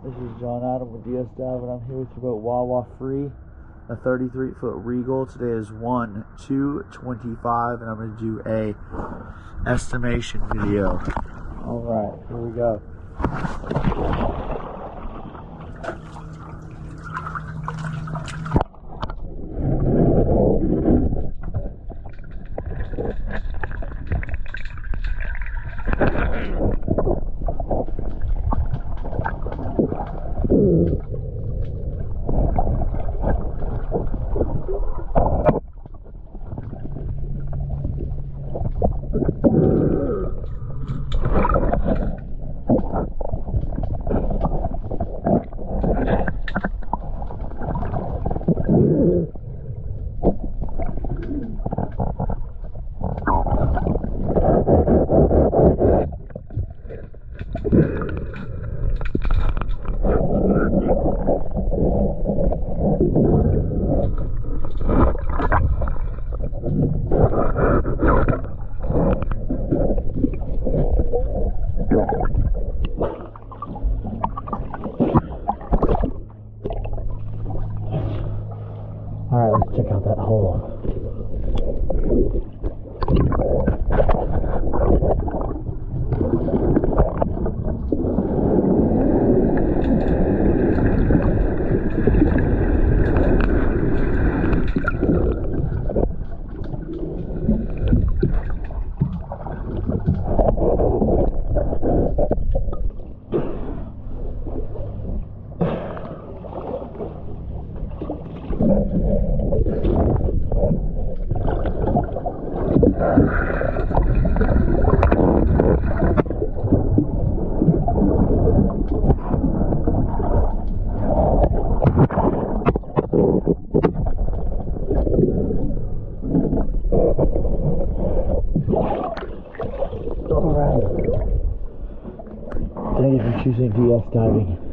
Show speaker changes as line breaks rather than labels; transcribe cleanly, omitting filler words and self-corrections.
This is John Adam with DS Dive, and I'm here with your boat Wawa Free, a 33-foot Regal. Today is 1/2/25, and I'm going to do a estimation video. Alright, here we go. Alright, let's check out that hole. Alright. Thank you for choosing DS Diving.